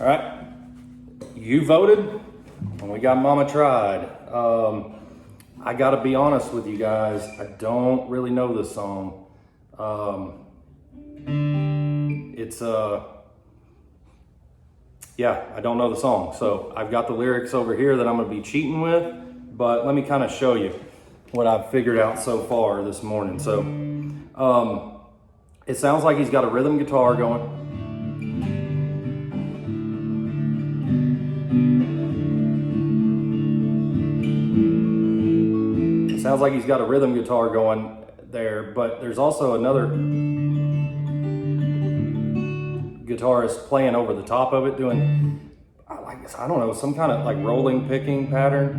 All right, you voted, and we got Mama Tried. I gotta be honest with you guys, I don't really know this song. Yeah, I don't know the song. So I've got the lyrics over here that I'm gonna be cheating with, but let me kind of show you what I've figured out so far this morning. So it sounds like he's got a rhythm guitar going. It sounds like he's got a rhythm guitar going there, but there's also another guitarist playing over the top of it doing, I don't know, some kind of like rolling picking pattern.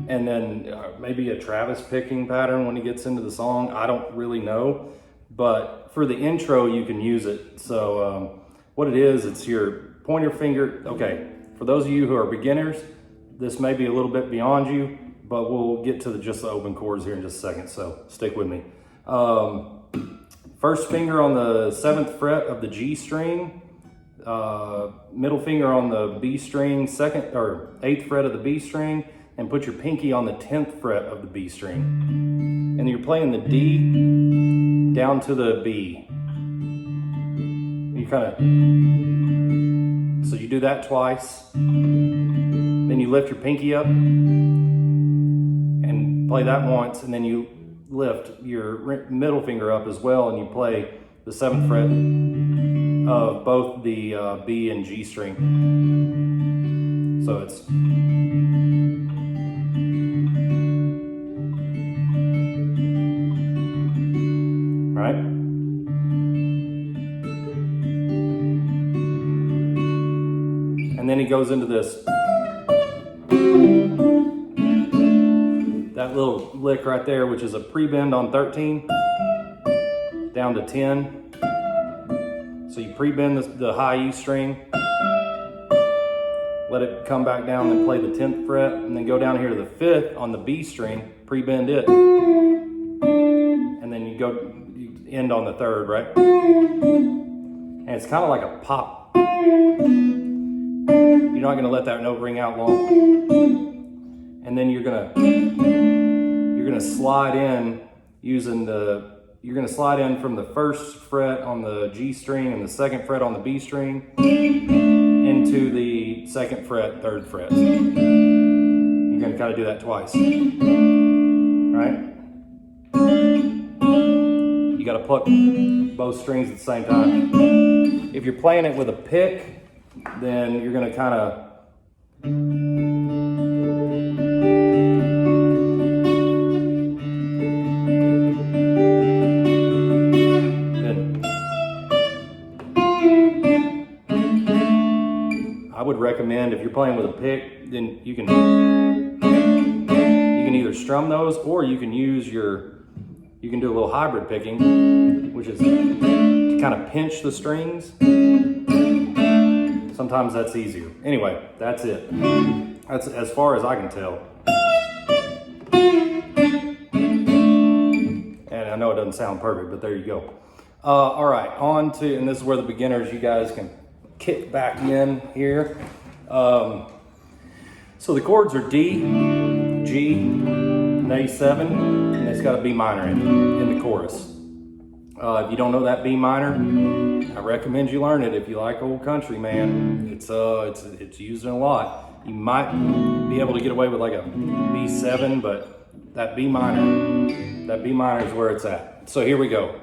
And then maybe a Travis picking pattern when he gets into the song. I don't really know, but for the intro, you can use it. So what it is, it's your pointer finger. Okay, for those of you who are beginners, this may be a little bit beyond you, but we'll get to just the open chords here in just a second, so stick with me. First finger on the 7th fret of the G string, middle finger on the B string, 2nd or 8th fret of the B string, and put your pinky on the 10th fret of the B string. And then you're playing the D down to the B. You so you do that twice. Then you lift your pinky up and play that once, and then you lift your middle finger up as well, and you play the 7th fret of both the B and G string. So it's right. And then he goes into this, that little lick right there, which is a pre-bend on 13 down to 10. So you pre-bend the high E string, let it come back down and play the 10th fret, and then go down here to the 5th on the B string, pre-bend it, and then you end on the 3rd, right? And it's kind of like a pop. You're not gonna let that note ring out long. And then you're gonna slide in using you're gonna slide in from the 1st fret on the G string and the 2nd fret on the B string into the 2nd fret, 3rd fret. You're gonna kind of do that twice, right? You gotta pluck both strings at the same time. If you're playing it with a pick, then you're gonna kind of I would recommend, if you're playing with a pick, then you can either strum those, or you can use you can do a little hybrid picking, which is to kind of pinch the strings. Sometimes that's easier. Anyway, that's it. That's as far as I can tell. And I know it doesn't sound perfect, but there you go. All right, on to, and this is where the beginners, you guys can kick back in here. So the chords are D, G, and A7, and it's got a B minor in the chorus. If you don't know that B minor, I recommend you learn it if you like old country, man. It's used in a lot. You might be able to get away with like a B7, but that B minor is where it's at. So here we go.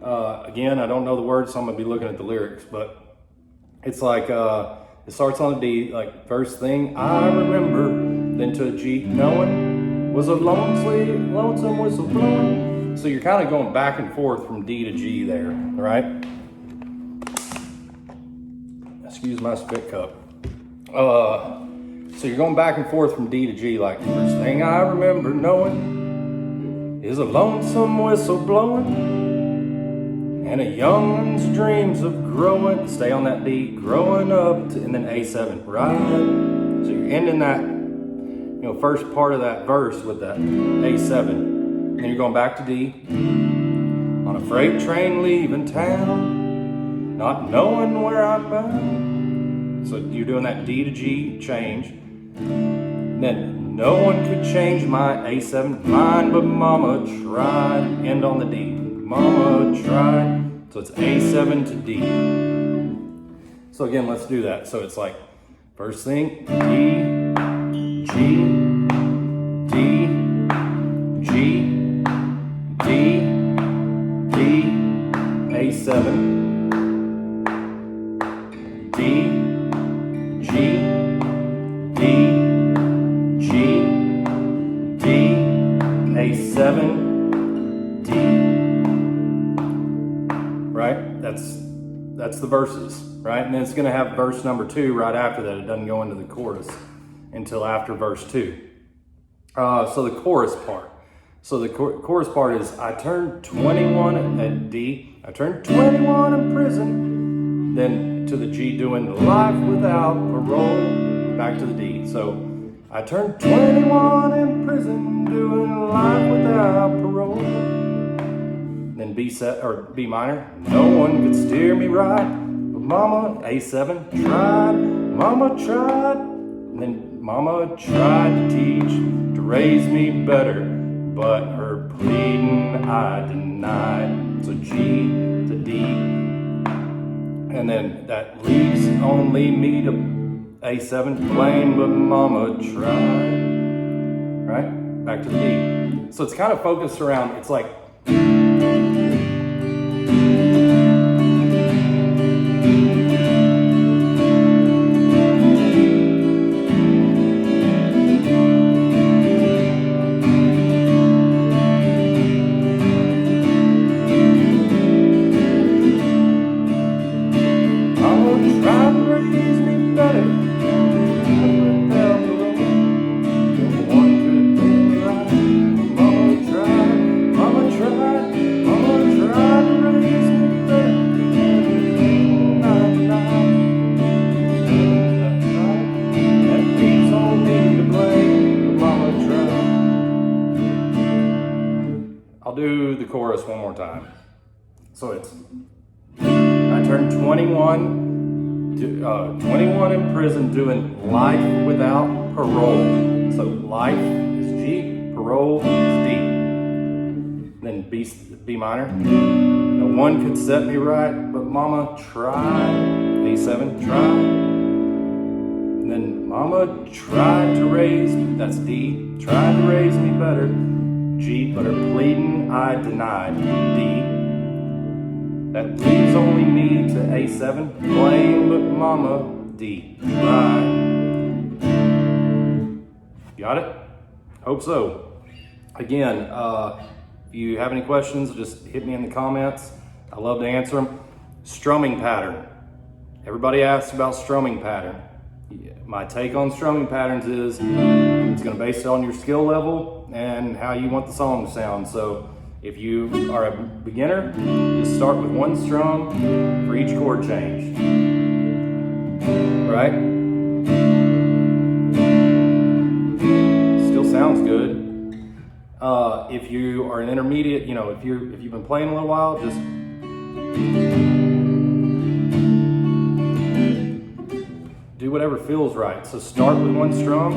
Again, I don't know the words, so I'm gonna be looking at the lyrics, but it's like, it starts on a D, like first thing I remember, then to a G, knowing was a lonesome whistle blowing. So you're kind of going back and forth from D to G there, right? Excuse my spit cup. So you're going back and forth from D to G, like first thing I remember knowing is a lonesome whistle blowing. And a young's dreams of growing, stay on that D, growing up, and then A7, right? So you're ending that, first part of that verse with that A7. Then you're going back to D. On a freight train leaving town, not knowing where I'm bound. So you're doing that D to G change. And then no one could change my A7 mind, but mama tried. End on the D. Mama tried. So it's A7 to D. So again, let's do that. So it's like, first thing, D, G, D, G, D, D, A7, D, G, D, G, D, A7, D. Right? That's the verses, right? And then it's going to have verse number 2 right after that. It doesn't go into the chorus until after verse 2. So the chorus part. So the chorus part is, I turned 21 at D. I turned 21 in prison. Then to the G, doing life without parole. Back to the D. So I turned 21 in prison, doing life without parole. Then B minor. No one could steer me right, but mama, A7, tried. Mama tried. And then mama tried to teach, to raise me better, but her pleading I denied. So G to D. And then that leaves only me to A7, blame, but mama tried. Right? Back to the D. So it's kind of focused around, it's like, I'll do the chorus one more time. So it's, I turned 21 in prison, doing life without parole. So life is G, parole is D. Then B minor. No one could set me right, but mama tried. A7, tried. And then mama tried to raise, that's D, tried to raise me better. G, but her pleading I denied. D. That leaves only me to A7. Blame, but mama, D. Right. Got it? Hope so. Again, if you have any questions, just hit me in the comments. I love to answer them. Strumming pattern. Everybody asks about strumming pattern. My take on strumming patterns is it's going to base it on your skill level and how you want the song to sound. So if you are a beginner, just start with one strum for each chord change. Right? Still sounds good. If you are an intermediate, you know, if you've been playing a little while, just do whatever feels right. So start with one strum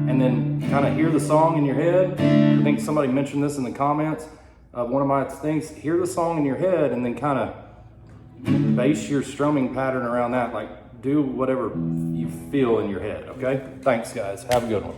and then kind of hear the song in your head. I think somebody mentioned this in the comments. One of my things, hear the song in your head and then kind of base your strumming pattern around that. Like do whatever you feel in your head, okay? Thanks guys, have a good one.